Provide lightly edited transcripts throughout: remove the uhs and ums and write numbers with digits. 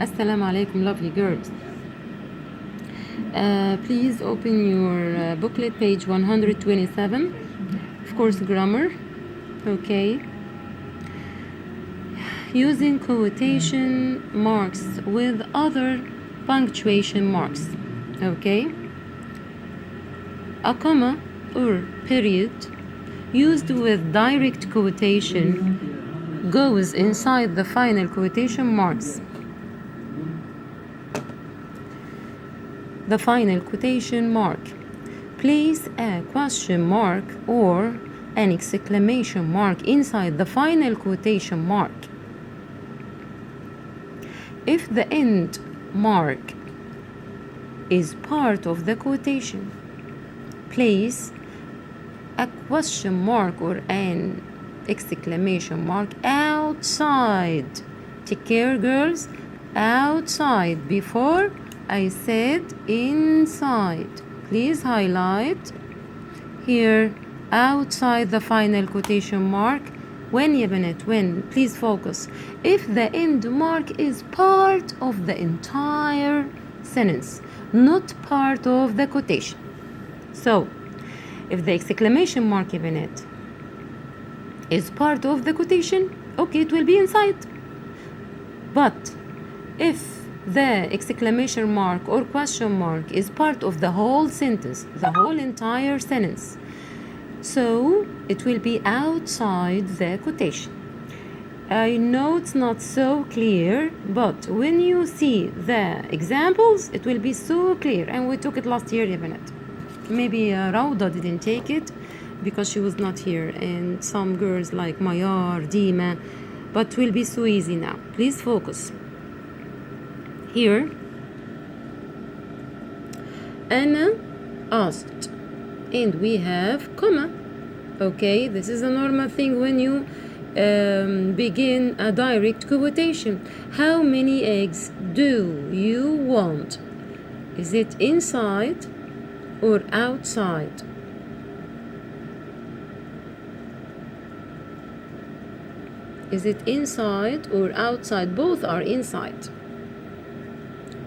Assalamu alaikum, lovely girls. Please open your booklet, page 127. Of course, grammar. Okay. Using quotation marks with other punctuation marks. Okay. A comma or period used with direct quotation goes inside the final quotation marks. The final quotation mark. Place a question mark or an exclamation mark inside the final quotation mark. If the end mark is part of the quotation, place a question mark or an exclamation mark outside. Take care, girls. Outside. Before I said inside. Please highlight here outside the final quotation mark. When يا بنات when? Please focus. If the end mark is part of the entire sentence, not part of the quotation. So, if the exclamation mark يا بنات is part of the quotation, okay, it will be inside. But if the exclamation mark or question mark is part of the whole sentence, the whole entire sentence, so it will be outside the quotation. I know it's not so clear, but when you see the examples, it will be so clear. And we took it last year, يا بنات. Maybe Rauda didn't take it because she was not here, and some girls like Mayar, Dima, but will be so easy now. Please focus. Here, Anna asked, and we have comma. Okay, this is a normal thing when you begin a direct quotation. How many eggs do you want? Is it inside or outside? Is it inside or outside? Both are inside.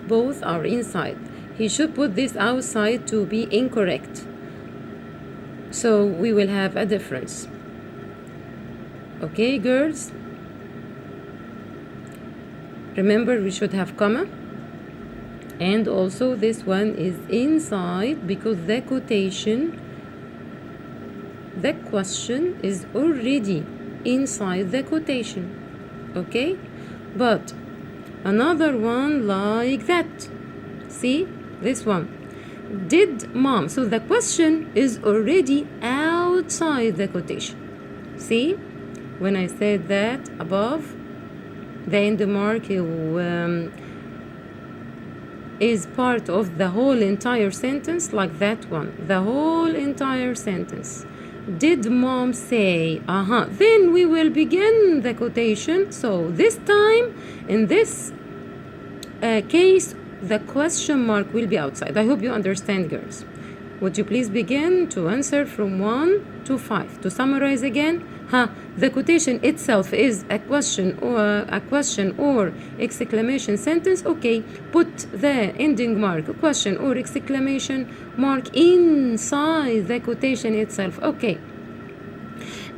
Both are inside. He should put this outside to be incorrect. So we will have a difference. Okay, girls? Remember, we should have comma. And also this one is inside because the quotation, the question is already inside the quotation. Okay? But another one like that. See? This one. Did mom? So the question is already outside the quotation. See? When I said that above, the end mark is part of the whole entire sentence, like that one. The whole entire sentence. Did mom say? Then we will begin the quotation. So this time, in this case, the question mark will be outside. I hope you understand, girls. Would you please begin to answer from 1 to 5? To summarize again, the quotation itself is a question or exclamation sentence. Okay, put the ending mark, question or exclamation mark inside the quotation itself. Okay.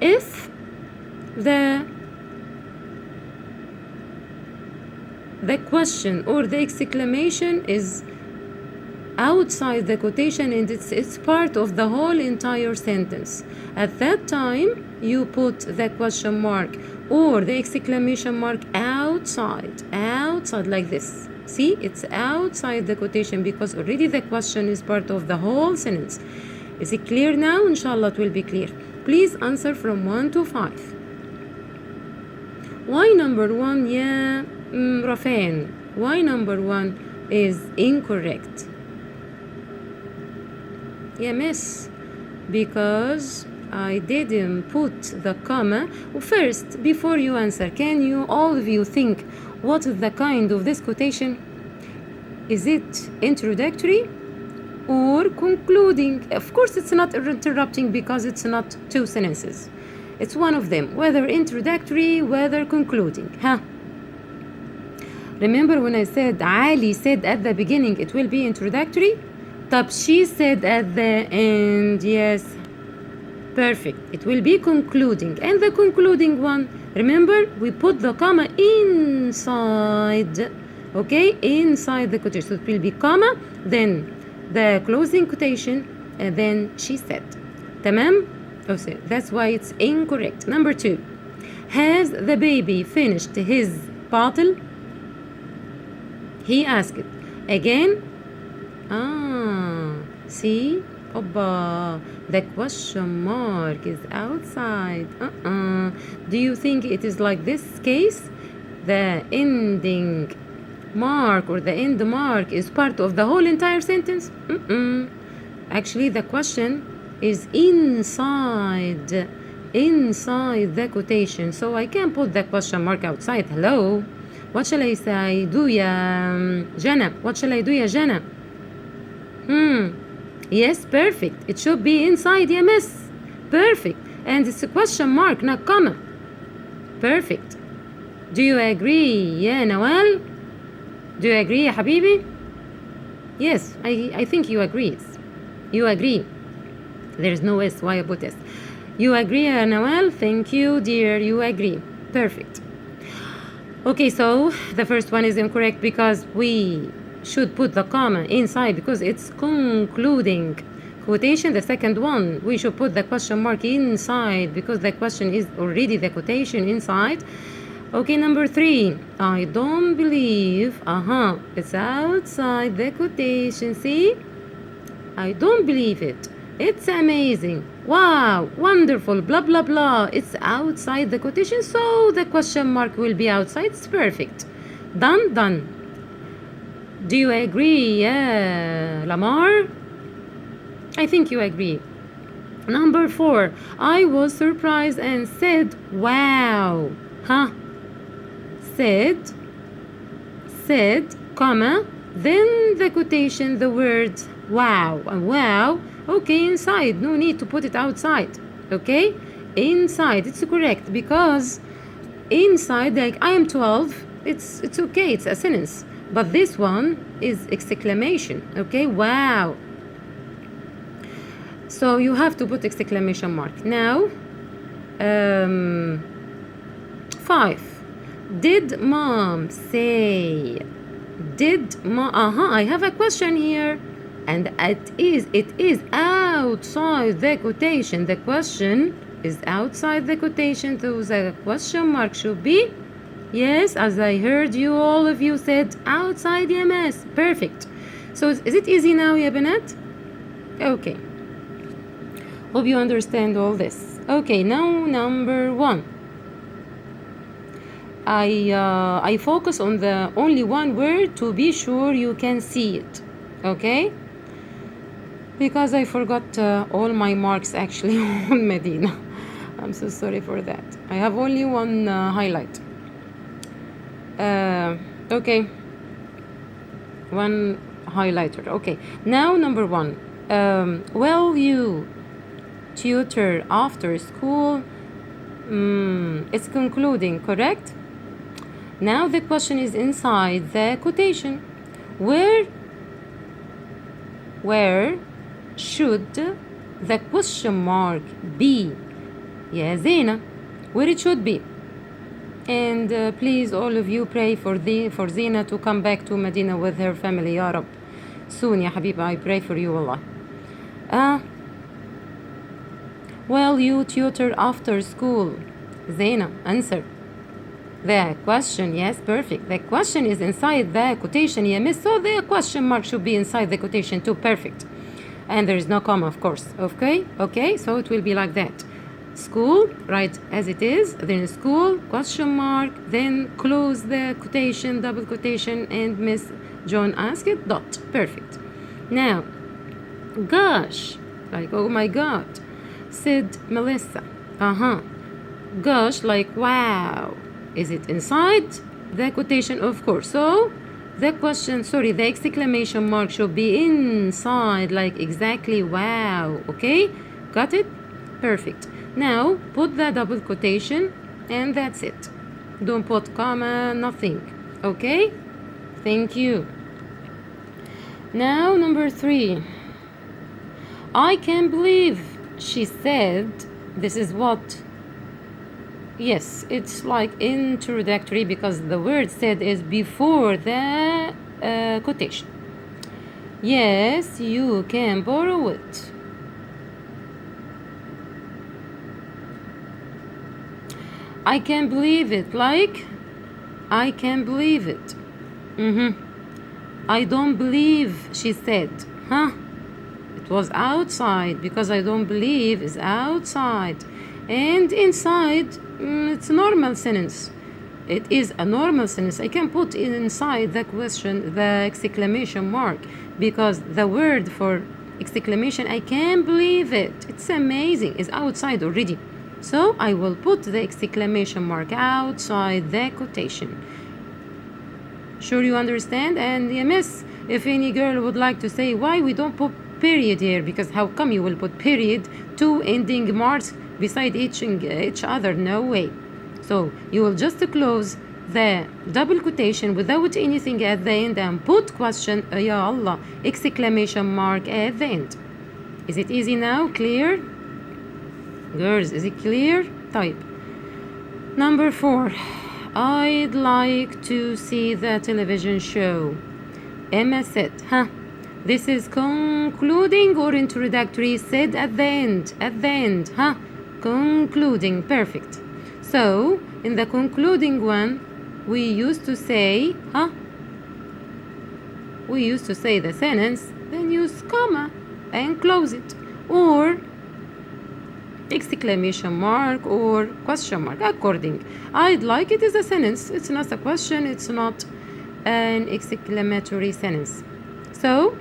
If the question or the exclamation is outside the quotation and it's part of the whole entire sentence, at that time you put the question mark or the exclamation mark outside like this. See, it's outside the quotation because already the question is part of the whole sentence. Is it clear now? Inshallah it will be clear. Please answer from 1 to 5. Why number 1? Yeah, Rafan. Why number 1 is incorrect? Yeah, miss. Because I didn't put the comma. First, before you answer, can you, all of you, think what is the kind of this quotation? Is it introductory or concluding? Of course, it's not interrupting because it's not two sentences. It's one of them, whether introductory, whether concluding. Remember when I said Ali said at the beginning it will be introductory? طب she said at the end. Yes, perfect. It will be concluding. And the concluding one, remember, we put the comma inside. Okay, inside the quotation. So it will be comma, then the closing quotation, and then she said. تمام? Okay, that's why it's incorrect. Number 2. Has the baby finished his bottle? He asked. Again, see? Oba, the question mark is outside. Do you think it is like this case? The ending mark or the end mark is part of the whole entire sentence? Actually, the question is inside the quotation. So I can put the question mark outside. Hello? What shall I say? Do ya Jana? What shall I do ya Jana? Yes, perfect. It should be inside, yeah, miss. Perfect. And it's a question mark, not comma. Perfect. Do you agree, yeah, Nawal? Do you agree, ya Habibi? Yes, I think you agree. You agree. There's no S, why I put S? You agree, ya Nawal? Thank you, dear. You agree. Perfect. Okay, so the first one is incorrect because we should put the comma inside because it's concluding quotation. The second one, we should put the question mark inside because the question is already the quotation inside. Okay, number 3, I don't believe, it's outside the quotation. See, I don't believe it. It's amazing. Wow, wonderful, blah, blah, blah. It's outside the quotation, so the question mark will be outside. It's perfect. Done. Do you agree, yeah, Lamar? I think you agree. Number 4, I was surprised and said, wow. Said, comma, then the quotation, the words wow. And wow, okay, inside. No need to put it outside. Okay? Inside. It's correct because inside, like I am 12, it's okay. It's a sentence. But this one is exclamation. Okay? Wow. So you have to put exclamation mark. Now, 5. Did mom say? I have a question here. And it is outside the quotation. The question is outside the quotation. So the question mark should be, yes, as I heard you, all of you said outside EMS. Perfect. So is it easy now, ya Banat? Okay. Hope you understand all this. Okay, now number 1. I focus on the only one word to be sure you can see it. Okay? Because I forgot all my marks actually on Medina. I'm so sorry for that. I have only one highlight. Okay. One highlighter. Okay. Now number 1. Will you tutor after school? It's concluding, correct? Now the question is inside the quotation. Where should the question mark be? Yeah, Zena, where it should be. And please, all of you, pray for Zena to come back to Medina with her family, Ya Rab. Soon, Ya Habiba, I pray for you, Allah. Will you tutor after school? Zena, answer. The question, yes, perfect. The question is inside the quotation, yeah, miss. So the question mark should be inside the quotation too, perfect. And there is no comma, of course. Okay, so it will be like that. School, right as it is, then school, question mark, then close the quotation, double quotation, and Miss John asked it, dot. Perfect. Now, gosh, like, oh my God, said Melissa. Gosh, like, wow. Is it inside the quotation? Of course. So the exclamation mark should be inside, like exactly wow. Okay, got it? Perfect. Now put the double quotation and that's it. Don't put comma, nothing. Okay, Thank you. Now, number 3. I can't believe she said. This is what? Yes, it's like introductory because the word said is before the quotation. Yes, you can borrow it. I can't believe it. Like, I can't believe it. I don't believe, she said. Huh? It was outside because I don't believe is outside. And inside, it's a normal sentence. It is a normal sentence. I can put inside the question the exclamation mark because the word for exclamation, I can't believe it. It's amazing. Is outside already. So I will put the exclamation mark outside the quotation. Sure you understand? And miss, if any girl would like to say why we don't put period here, because how come you will put period, two ending marks beside each other? No way. So you will just close the double quotation without anything at the end and put question, Ya Allah, exclamation mark at the end. Is it easy now? Clear? Girls, is it clear? Type. Number 4. I'd like to see the television show. Emma said, this is concluding or introductory? Said at the end, concluding, perfect. So, in the concluding one, we used to say, we used to say the sentence, then use comma and close it, or exclamation mark or question mark according. I'd like it is a sentence. It's not a question. It's not an exclamatory sentence. So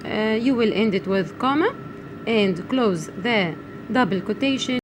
you will end it with comma and close the double quotation.